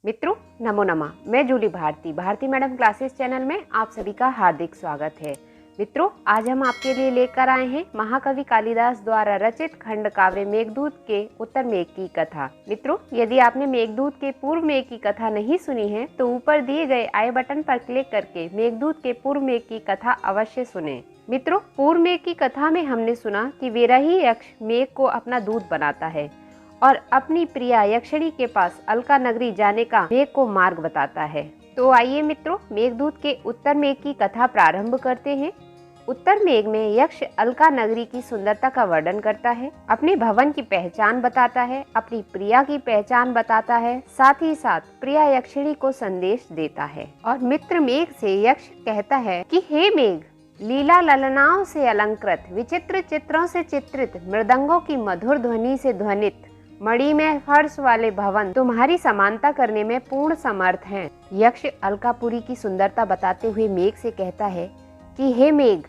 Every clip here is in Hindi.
मित्रों नमो नमः। मैं Julie Bharti madam classes channel में आप सभी का हार्दिक स्वागत है। मित्रों आज हम आपके लिए लेकर आए हैं महाकवि कालिदास द्वारा रचित खंड काव्य मेघदूत के उत्तर मेघ की कथा। मित्रों यदि आपने मेघदूत के पूर्व मेघ की कथा नहीं सुनी है तो ऊपर दिए गए आई बटन पर क्लिक करके मेघदूत के पूर्व मेघ की कथा अवश्य सुने। मित्रों पूर्व मेघ की कथा में हमने सुना कि विरही यक्ष मेघ को अपना दूत बनाता है और अपनी प्रिया यक्षिणी के पास अलका नगरी जाने का मेघ को मार्ग बताता है। तो आइए मित्रों मेघदूत के उत्तर मेघ की कथा प्रारंभ करते हैं। उत्तर मेघ में यक्ष अलका नगरी की सुंदरता का वर्णन करता है, अपने भवन की पहचान बताता है, अपनी प्रिया की पहचान बताता है, साथ ही साथ प्रिया यक्षिणी को संदेश देता है। और मित्र मेघ से यक्ष कहता है कि हे मेघ, लीला ललनाओं से अलंकृत, विचित्र चित्रों से चित्रित, मृदंगों की मधुर ध्वनि से ध्वनित, मणि में फर्श वाले भवन तुम्हारी समानता करने में पूर्ण समर्थ हैं। यक्ष अलकापुरी की सुंदरता बताते हुए मेघ से कहता है कि हे मेघ,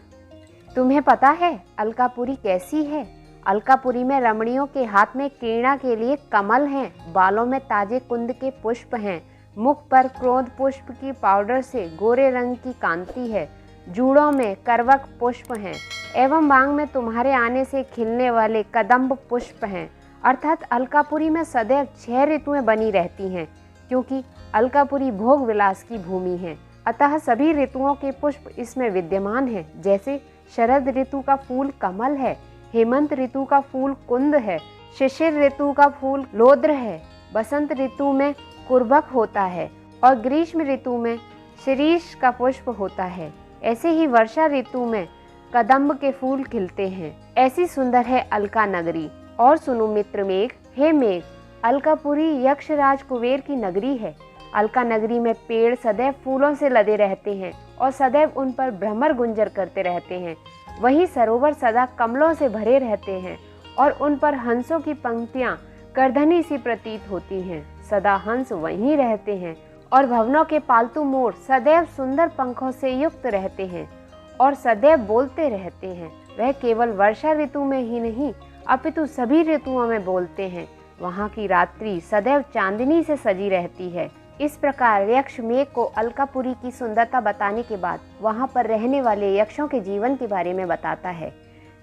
तुम्हें पता है अलकापुरी कैसी है? अलकापुरी में रमणियों के हाथ में क्रीड़ा के लिए कमल हैं, बालों में ताजे कुंद के पुष्प हैं, मुख पर क्रोध पुष्प की पाउडर से गोरे रंग की कांति है, जूड़ों में करवक पुष्प हैं एवं बांग में तुम्हारे आने से खिलने वाले कदम्ब पुष्प हैं। अर्थात अलकापुरी में सदैव 6 ऋतुएं बनी रहती हैं, क्योंकि अलकापुरी भोग विलास की भूमि है। अतः सभी ऋतुओं के पुष्प इसमें विद्यमान हैं। जैसे शरद ऋतु का फूल कमल है, हेमंत ऋतु का फूल कुंद है, शिशिर ऋतु का फूल लोद्र है, बसंत ऋतु में कुर्बक होता है और ग्रीष्म ऋतु में शिरीष का पुष्प होता है। ऐसे ही वर्षा ऋतु में कदम्ब के फूल खिलते हैं। ऐसी सुंदर है अलका नगरी। और सुनो मित्र मेघ, हे मेघ, अलकापुरी यक्षराज कुबेर की नगरी है। अलका नगरी में पेड़ सदैव फूलों से लदे रहते हैं और सदैव उन पर भ्रमर गुंजर करते रहते हैं। वही सरोवर सदा कमलों से भरे रहते हैं और उन पर हंसों की पंक्तियां करधनी सी प्रतीत होती हैं। सदा हंस वहीं रहते हैं और भवनों के पालतू मोर सदैव सुंदर पंखों से युक्त रहते हैं और सदैव बोलते रहते हैं। वह केवल वर्षा ऋतु में ही नहीं अपितु सभी ऋतुओं में बोलते हैं। वहाँ की रात्रि सदैव चांदनी से सजी रहती है। इस प्रकार यक्ष मेघ को अलकापुरी की सुंदरता बताने के बाद वहाँ पर रहने वाले यक्षों के जीवन के बारे में बताता है।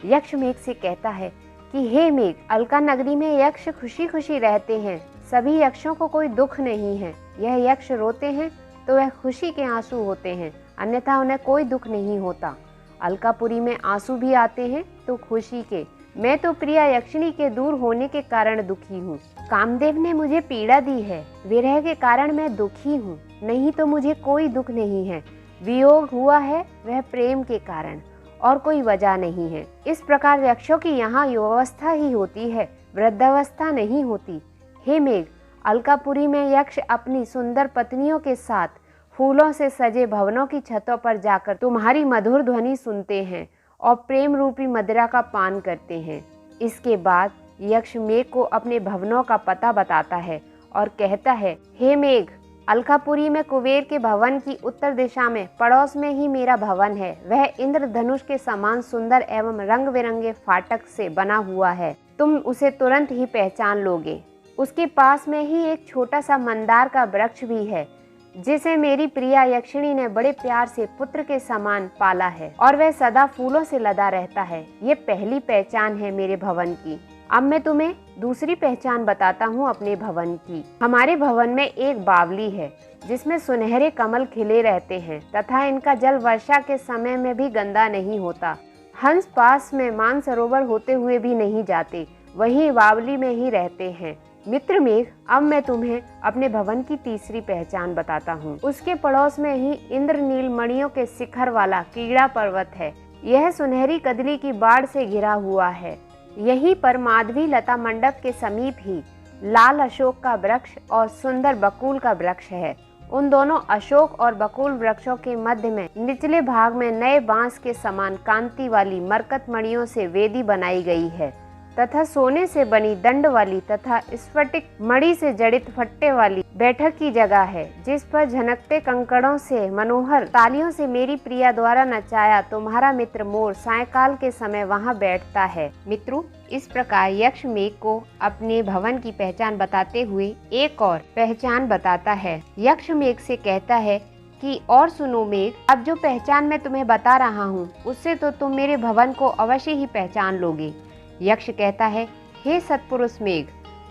यक्ष मेघ से कहता है कि हे मेघ, अलका नगरी में यक्ष खुशी खुशी रहते हैं। सभी यक्षों को कोई दुख नहीं है। यह यक्ष रोते हैं तो वह खुशी के आंसू होते हैं, अन्यथा उन्हें कोई दुख नहीं होता। अलकापुरी में आंसू भी आते हैं तो खुशी के। मैं तो प्रिया यक्षिणी के दूर होने के कारण दुखी हूँ। कामदेव ने मुझे पीड़ा दी है, विरह के कारण मैं दुखी हूँ, नहीं तो मुझे कोई दुख नहीं है। वियोग हुआ है वह प्रेम के कारण और कोई वजह नहीं है। इस प्रकार यक्षों की यहाँ युवावस्था ही होती है, वृद्धावस्था नहीं होती। हे मेघ, अलकापुरी में यक्ष अपनी सुंदर पत्नियों के साथ फूलों से सजे भवनों की छतों पर जाकर तुम्हारी मधुर ध्वनि सुनते हैं और प्रेम रूपी मदिरा का पान करते हैं। इसके बाद यक्ष मेघ को अपने भवनों का पता बताता है और कहता है, हे मेघ, अलकापुरी में कुबेर के भवन की उत्तर दिशा में पड़ोस में ही मेरा भवन है। वह इंद्रधनुष के समान सुंदर एवं रंग बिरंगे फाटक से बना हुआ है। तुम उसे तुरंत ही पहचान लोगे। उसके पास में ही एक छोटा सा मंदार का वृक्ष भी है, जिसे मेरी प्रिया यक्षिणी ने बड़े प्यार से पुत्र के समान पाला है और वह सदा फूलों से लदा रहता है। ये पहली पहचान है मेरे भवन की। अब मैं तुम्हें दूसरी पहचान बताता हूँ अपने भवन की। हमारे भवन में एक बावली है जिसमें सुनहरे कमल खिले रहते हैं तथा इनका जल वर्षा के समय में भी गंदा नहीं होता। हंस पास में मानसरोवर होते हुए भी नहीं जाते, वही बावली में ही रहते हैं। मित्र मेघ, अब मैं तुम्हें अपने भवन की तीसरी पहचान बताता हूँ। उसके पड़ोस में ही इंद्रनील मणियों के शिखर वाला कीड़ा पर्वत है। यह सुनहरी कदली की बाढ़ से घिरा हुआ है। यहीं पर माधवी लता मंडप के समीप ही लाल अशोक का वृक्ष और सुंदर बकुल का वृक्ष है। उन दोनों अशोक और बकुल वृक्षों के मध्य में निचले भाग में नए बांस के समान कांति वाली मरकत मणियों से वेदी बनाई गई है। तथा सोने से बनी दंड वाली तथा स्फटिक मणि से जड़ित फट्टे वाली बैठक की जगह है, जिस पर झनकते कंकड़ों से मनोहर तालियों से मेरी प्रिया द्वारा नचाया तुम्हारा मित्र मोर सायंकाल के समय वहां बैठता है। मित्रों, इस प्रकार यक्ष मेघ को अपने भवन की पहचान बताते हुए एक और पहचान बताता है। यक्ष मेघ से कहता है कि और सुनो मेघ, अब जो पहचान मैं तुम्हें बता रहा हूँ उससे तो तुम मेरे भवन को अवश्य ही पहचान लोगे। यक्ष कहता है, हे सत्पुरुष मेघ,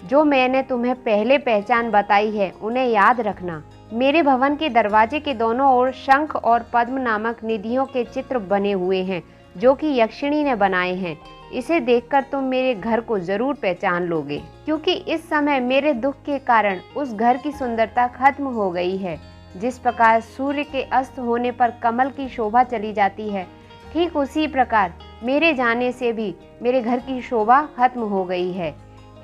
जो मैंने तुम्हें पहले पहचान बताई है उन्हें याद रखना। मेरे भवन के दरवाजे के दोनों ओर शंख और पद्म नामक निधियों के चित्र बने हुए हैं, जो कि यक्षिणी ने बनाए हैं। इसे देखकर तुम मेरे घर को जरूर पहचान लोगे, क्योंकि इस समय मेरे दुख के कारण उस घर की सुंदरता खत्म हो गई है। जिस प्रकार सूर्य के अस्त होने पर कमल की शोभा चली जाती है, ठीक उसी प्रकार मेरे जाने से भी मेरे घर की शोभा खत्म हो गई है।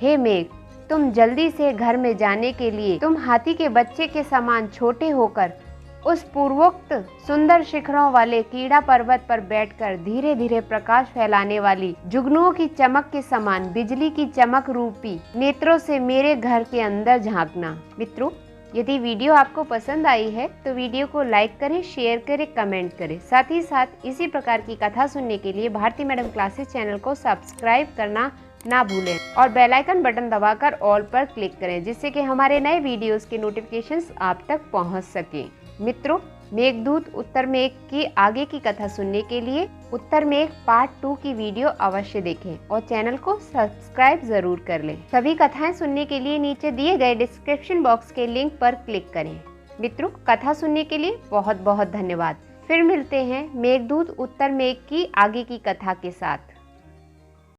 हे मेघ, तुम जल्दी से घर में जाने के लिए तुम हाथी के बच्चे के समान छोटे होकर उस पूर्वोक्त सुंदर शिखरों वाले कीड़ा पर्वत पर बैठकर धीरे धीरे प्रकाश फैलाने वाली जुगनुओं की चमक के समान बिजली की चमक रूपी नेत्रों से मेरे घर के अंदर झांकना। मित्रों, यदि वीडियो आपको पसंद आई है तो वीडियो को लाइक करें, शेयर करें, कमेंट करें। साथ ही साथ इसी प्रकार की कथा सुनने के लिए भारती मैडम क्लासेस चैनल को सब्सक्राइब करना ना भूलें और बेल आइकन बटन दबाकर ऑल पर क्लिक करें, जिससे कि हमारे नए वीडियोस के नोटिफिकेशंस आप तक पहुंच सकें। मित्रों, मेघदूत उत्तर मेघ की आगे की कथा सुनने के लिए उत्तर मेघ पार्ट 2 की वीडियो अवश्य देखें और चैनल को सब्सक्राइब जरूर कर लें। सभी कथाएं सुनने के लिए नीचे दिए गए डिस्क्रिप्शन बॉक्स के लिंक पर क्लिक करें। मित्रों, कथा सुनने के लिए बहुत बहुत धन्यवाद। फिर मिलते हैं मेघदूत उत्तर मेघ की आगे की कथा के साथ।